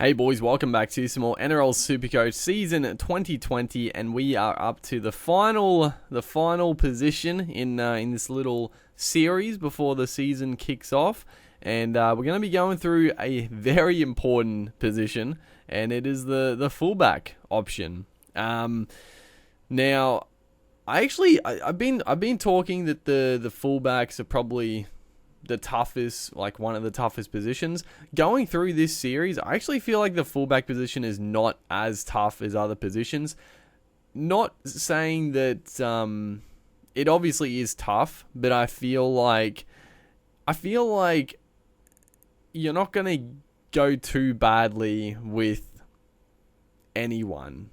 Hey boys, welcome back to some more NRL Supercoach season 2020, and we are up to the final position in this little series before the season kicks off, and we're going to be going through a very important position, and it is the fullback option. Now, I've been talking that the fullbacks are probably the toughest, like one of the toughest positions. Going through this series, I actually feel like the fullback position is not as tough as other positions. Not saying that it obviously is tough, but I feel like you're not going to go too badly with anyone.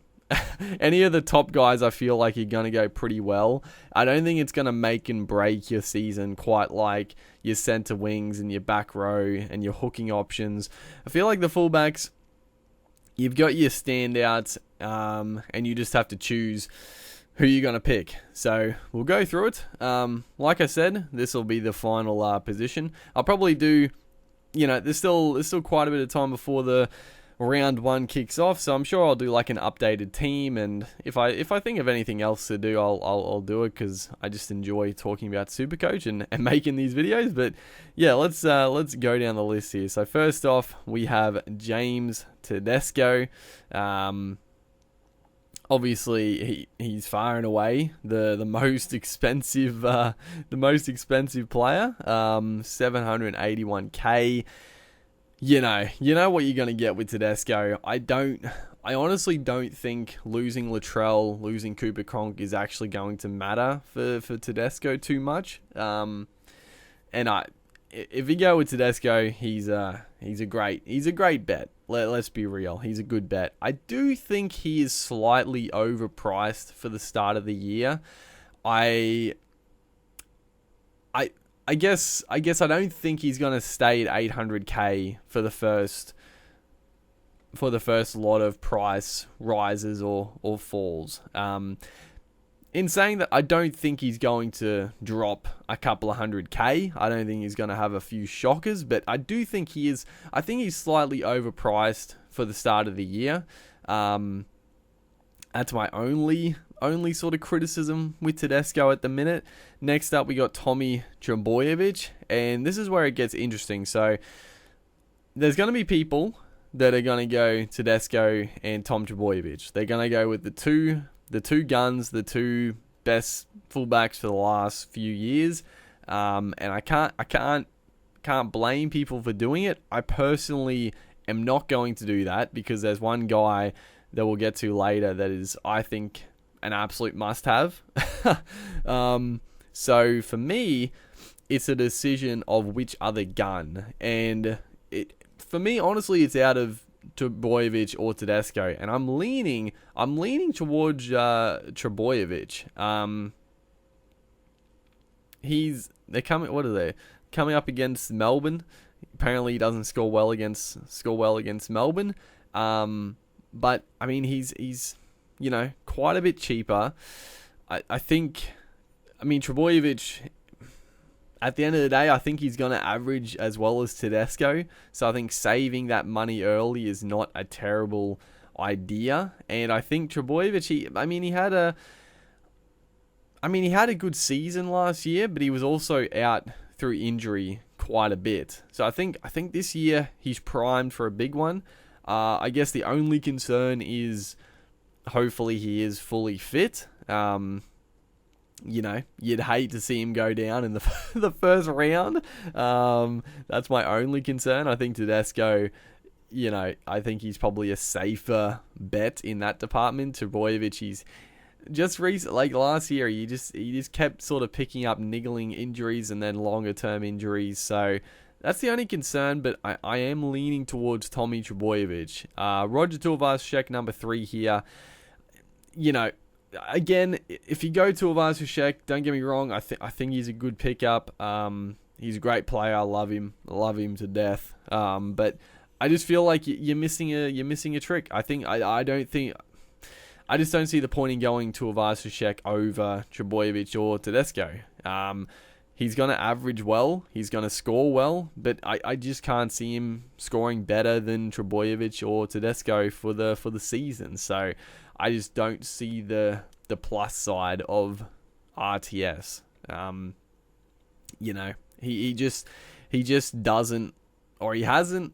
Any of the top guys, I feel like you're going to go pretty well. I don't think it's going to make and break your season quite like your centre wings and your back row and your hooking options. I feel like the fullbacks, you've got your standouts, and you just have to choose who you're going to pick. So we'll go through it. Like I said, this will be the final position. I'll probably do, there's still quite a bit of time before the round one kicks off, so I'm sure I'll do like an updated team, and if I think of anything else to do, I'll do it, because I just enjoy talking about Supercoach and making these videos. But yeah, let's go down the list here. So first off, we have James Tedesco. Obviously he's far and away the most expensive player. 781k. You know what you're going to get with Tedesco. I honestly don't think losing Latrell, losing Cooper Cronk is actually going to matter for Tedesco too much. If you go with Tedesco, he's a great bet. Let's be real. He's a good bet. I do think he is slightly overpriced for the start of the year. I guess I don't think he's going to stay at 800k for the first lot of price rises or falls. In saying that, I don't think he's going to drop a couple of 100k. I don't think he's going to have a few shockers, but I do think he is. I think he's slightly overpriced for the start of the year. That's my only sort of criticism with Tedesco at the minute. Next up, we got Tommy Trbojevic, and this is where it gets interesting. So there's going to be people that are going to go Tedesco and Tom Trbojevic. They're going to go with the two guns, the two best fullbacks for the last few years, and I can't blame people for doing it. I personally am not going to do that, because there's one guy that we'll get to later that is, I think, an absolute must-have. So for me, it's a decision of which other gun, and for me, honestly, it's out of Trbojevic or Tedesco, and I'm leaning towards Trbojevic. They're coming up against Melbourne. Apparently, he doesn't score well against Melbourne. But I mean, he's quite a bit cheaper. I think Trbojevic, at the end of the day, I think he's going to average as well as Tedesco. So I think saving that money early is not a terrible idea. And I think Trbojevic, he had a good season last year, but he was also out through injury quite a bit. So I think this year he's primed for a big one. I guess the only concern is, hopefully he is fully fit. You'd hate to see him go down in the first round. That's my only concern. I think Tedesco, I think he's probably a safer bet in that department. Trbojevic, he's just like last year, he just kept sort of picking up niggling injuries and then longer term injuries. So that's the only concern, but I am leaning towards Tommy Trbojevic. Roger Tuivasa-Sheck, number 3 here. Again, if you go Tuivasa-Sheck, don't get me wrong, I think he's a good pickup. He's a great player. I love him to death. But I just feel like you're missing a trick. I just don't see the point in going Tuivasa-Sheck over Trbojevic or Tedesco. He's going to average well. He's going to score well. But I just can't see him scoring better than Trbojevic or Tedesco for the season. So I just don't see the plus side of RTS. He just doesn't, or he hasn't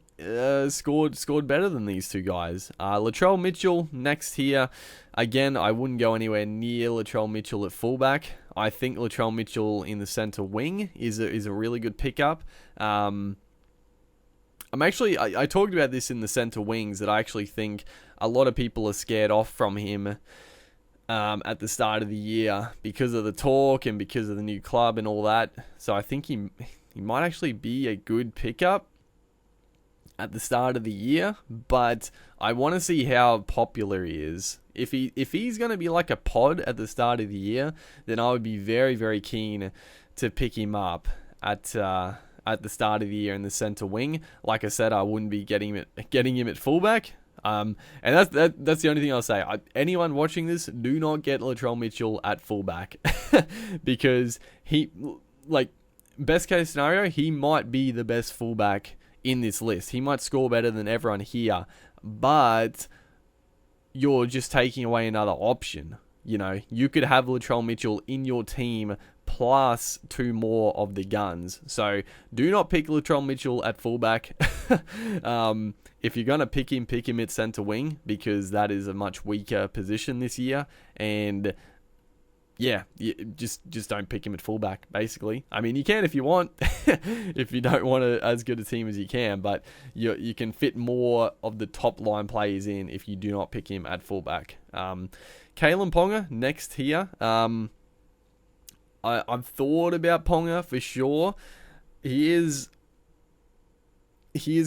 scored better than these two guys. Latrell Mitchell next here. Again, I wouldn't go anywhere near Latrell Mitchell at fullback. I think Latrell Mitchell in the center wing is a really good pickup. I talked about this in the center wings, that I actually think a lot of people are scared off from him at the start of the year because of the talk and because of the new club and all that. So I think he might actually be a good pickup at the start of the year, but I want to see how popular he is. If he's going to be like a pod at the start of the year, then I would be very, very keen to pick him up at the start of the year in the center wing. Like I said, I wouldn't be getting him at fullback. And that's the only thing I'll say. Anyone watching this, do not get Latrell Mitchell at fullback because best case scenario, he might be the best fullback in this list. He might score better than everyone here, but you're just taking away another option. You could have Latrell Mitchell in your team plus two more of the guns. So do not pick Latrell Mitchell at fullback. If you're going to pick him at center wing, because that is a much weaker position this year. And yeah, just don't pick him at fullback, basically. I mean, you can if you want, if you don't want as good a team as you can, but you can fit more of the top line players in if you do not pick him at fullback. Kalyn Ponga next here. I've thought about Ponga for sure. He is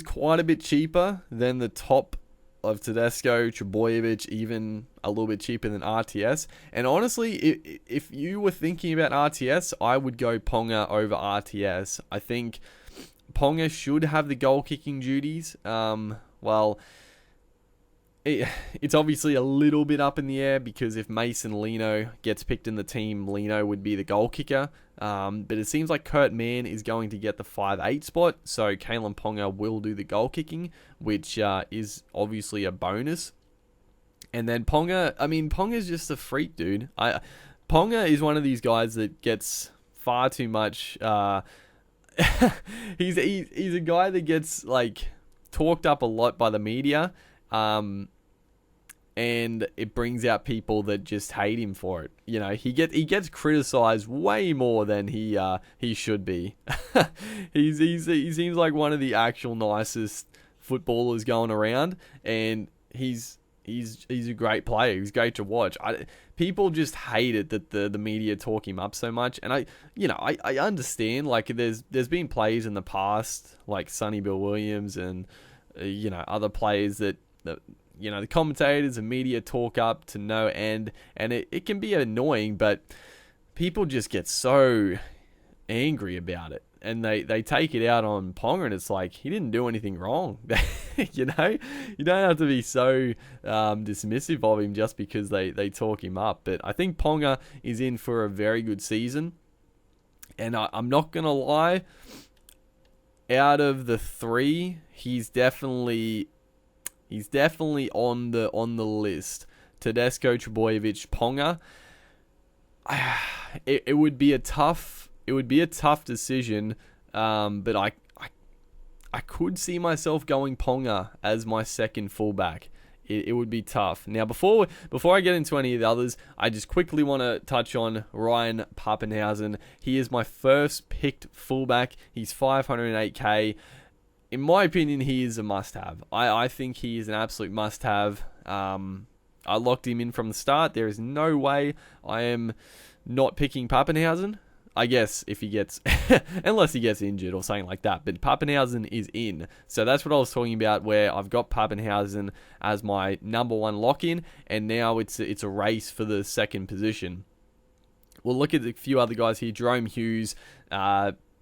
quite a bit cheaper than the top of Tedesco, Trbojevic, even a little bit cheaper than RTS. And honestly, if you were thinking about RTS, I would go Ponga over RTS. I think Ponga should have the goal kicking duties. It's obviously a little bit up in the air because if Mason Lino gets picked in the team, Lino would be the goal kicker. But it seems like Kurt Mann is going to get the 5'8" spot, so Kalyn Ponga will do the goal kicking, which is obviously a bonus. And then Ponga's just a freak, dude. Ponga is one of these guys that gets far too much. He's a guy that gets talked up a lot by the media. And it brings out people that just hate him for it. He gets criticized way more than he should be. He seems like one of the actual nicest footballers going around, and he's a great player. He's great to watch. People just hate it that the media talk him up so much, and I understand. There's been players in the past like Sonny Bill Williams and other players that the commentators and media talk up to no end, and it can be annoying, but people just get so angry about it, and they take it out on Ponga, and it's like, he didn't do anything wrong. You don't have to be so dismissive of him just because they talk him up. But I think Ponga is in for a very good season, and I'm not gonna lie, out of the three, he's definitely on the list. Tedesco, Trbojevic, Ponga. It would be a tough decision, but I could see myself going Ponga as my second fullback. It would be tough. Now, before I get into any of the others, I just quickly want to touch on Ryan Papenhuyzen. He is my first picked fullback. He's 508k. In my opinion, he is a must-have. I think he is an absolute must-have. I locked him in from the start. There is no way I am not picking Papenhuyzen. I guess if he gets, unless he gets injured or something like that. But Papenhuyzen is in. So that's what I was talking about, where I've got Papenhuyzen as my number one lock-in, and now it's a race for the second position. We'll look at a few other guys here. Jerome Hughes,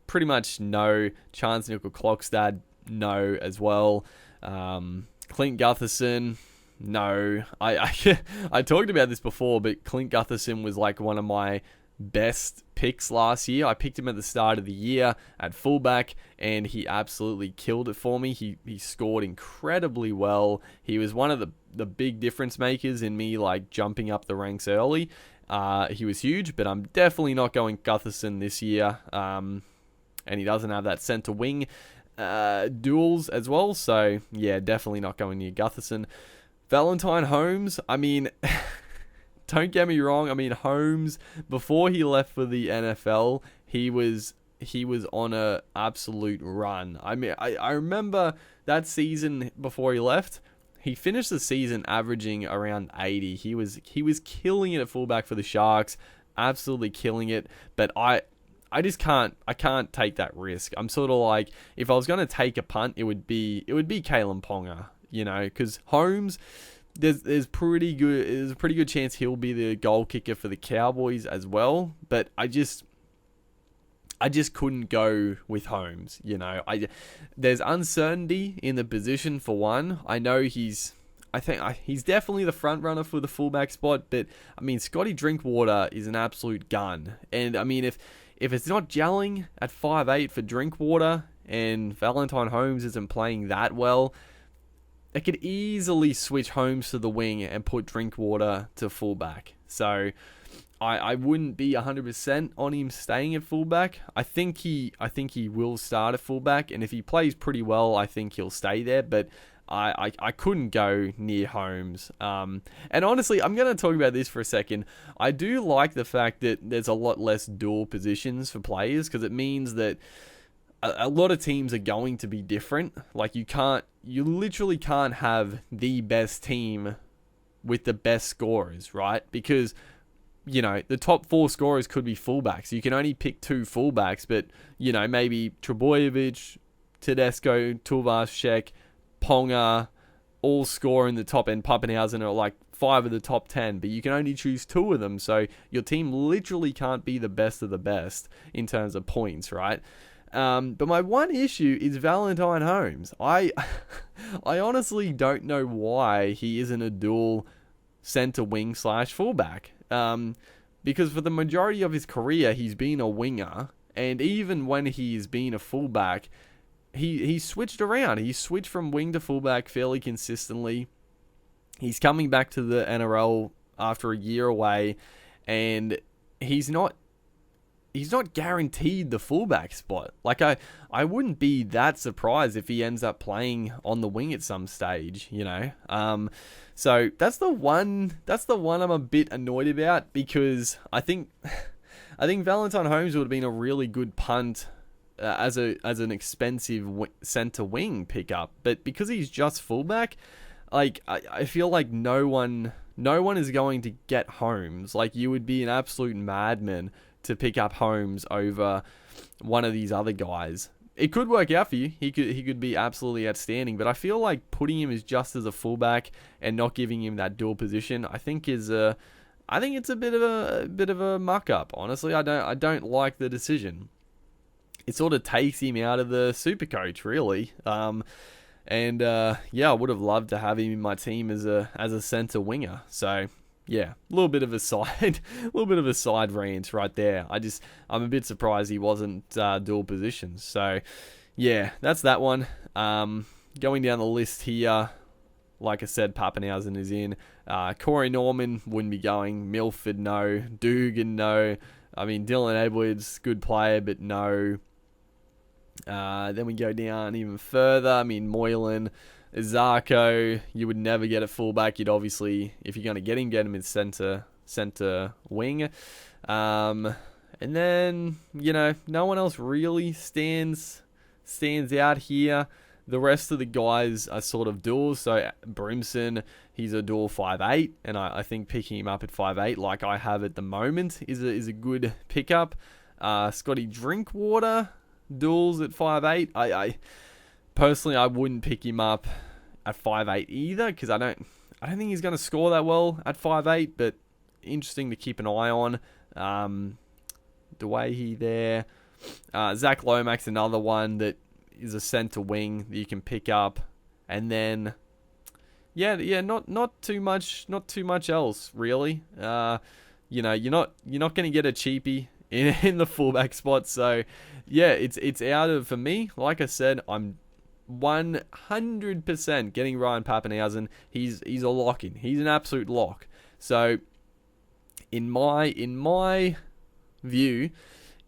pretty much no. Chance Nickel-Klokstad, no as well. Clint Gutherson, no. I talked about this before, but Clint Gutherson was like one of my best picks last year. I picked him at the start of the year at fullback, and he absolutely killed it for me. He scored incredibly well. He was one of the big difference makers in me like jumping up the ranks early. He was huge, but I'm definitely not going Gutherson this year. And he doesn't have that centre wing duels as well. So yeah, definitely not going near Gutherson. Valentine Holmes, I mean, don't get me wrong. I mean, Holmes, before he left for the NFL, he was on a absolute run. I mean, I remember that season before he left. He finished the season averaging around 80. He was killing it at fullback for the Sharks, absolutely killing it. But I just can't take that risk. I'm sort of like, if I was going to take a punt, it would be Kalyn Ponga, you know, because Holmes, there's a pretty good chance he'll be the goal kicker for the Cowboys as well. But I just couldn't go with Holmes, you know. There's uncertainty in the position for one. I know he's definitely the front runner for the fullback spot, but I mean, Scotty Drinkwater is an absolute gun. And I mean, if it's not gelling at 5'8" for Drinkwater and Valentine Holmes isn't playing that well, they could easily switch Holmes to the wing and put Drinkwater to fullback. So I wouldn't be 100% on him staying at fullback. I think he will start at fullback, and if he plays pretty well, I think he'll stay there. But I couldn't go near Holmes. And honestly, I'm going to talk about this for a second. I do like the fact that there's a lot less dual positions for players, because it means that a lot of teams are going to be different. Like you literally can't have the best team with the best scorers, right? Because, you know, the top 4 scorers could be fullbacks. You can only pick 2 fullbacks, but, you know, maybe Trbojevic, Tedesco, Tuivasa-Sheck, Ponga all score in the top end. Papenhuyzen are like 5 of the top 10, but you can only choose 2 of them. So your team literally can't be the best of the best in terms of points, right? But my one issue is Valentine Holmes. I honestly don't know why he isn't a dual center wing / fullback. Because for the majority of his career, he's been a winger, and even when he's been a fullback, he switched around. He switched from wing to fullback fairly consistently. He's coming back to the NRL after a year away, and he's not guaranteed the fullback spot. Like I wouldn't be that surprised if he ends up playing on the wing at some stage, you know. So that's the one I'm a bit annoyed about, because I think Valentine Holmes would have been a really good punt as an expensive center wing pickup, but because he's just fullback, like I feel like no one is going to get Holmes. Like, you would be an absolute madman to pick up Holmes over one of these other guys. It could work out for you. He could be absolutely outstanding, but I feel like putting him as just as a fullback and not giving him that dual position, I think it's a bit of a muck up. Honestly, I don't like the decision. It sort of takes him out of the Supercoach, really. Yeah, I would have loved to have him in my team as a center winger. So yeah, a little bit of a side rant right there. I'm a bit surprised he wasn't dual positions. So yeah, that's that one. Going down the list here, like I said, Papenhuyzen is in. Corey Norman wouldn't be going. Milford, no. Dugan, no. I mean, Dylan Edwards, good player, but no. Then we go down even further. I mean, Moylan, Zarko, you would never get a fullback. You'd obviously, if you're going to get him in center wing. And then, you know, no one else really stands out here. The rest of the guys are sort of duals. So Brimson, he's a dual 5'8", and I think picking him up at 5'8", like I have at the moment, is a good pickup. Scotty Drinkwater, duals at 5'8". I personally, I wouldn't pick him up at 5'8" either, because I don't think he's going to score that well at 5'8", but interesting to keep an eye on. The way he there. Zach Lomax, another one that is a center wing that you can pick up. And then not too much else really. you're not going to get a cheapie in the fullback spot. So yeah, it's out of, for me, like I said, I'm 100% getting Ryan Papenhuyzen. He's a lock in. He's an absolute lock. So in my view,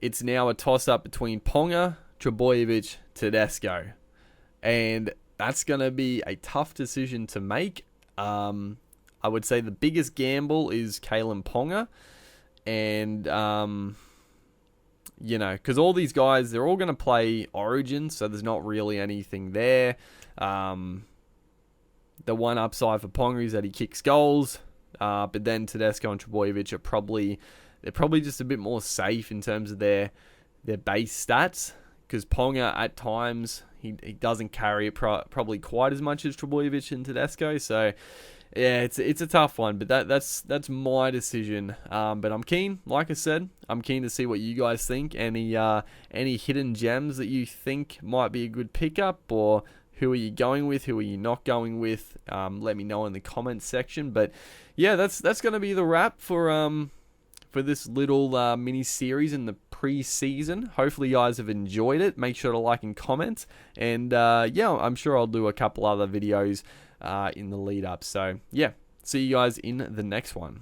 it's now a toss up between Ponga, Trbojevic, Tedesco, and that's going to be a tough decision to make. I would say the biggest gamble is Kalyn Ponga, and because all these guys, they're all going to play Origin, so there's not really anything there. The one upside for Ponga is that he kicks goals, but then Tedesco and Trbojevic they're probably just a bit more safe in terms of their base stats, because Ponga at times he doesn't carry it probably quite as much as Trbojevic and Tedesco. So yeah, it's a tough one, but that's my decision. But I'm keen, like I said, I'm keen to see what you guys think. Any hidden gems that you think might be a good pickup, or who are you going with? Who are you not going with? Let me know in the comments section. But yeah, that's going to be the wrap for this little mini series in the pre-season. Hopefully you guys have enjoyed it. Make sure to like and comment, and yeah, I'm sure I'll do a couple other videos in the lead up. So yeah, see you guys in the next one.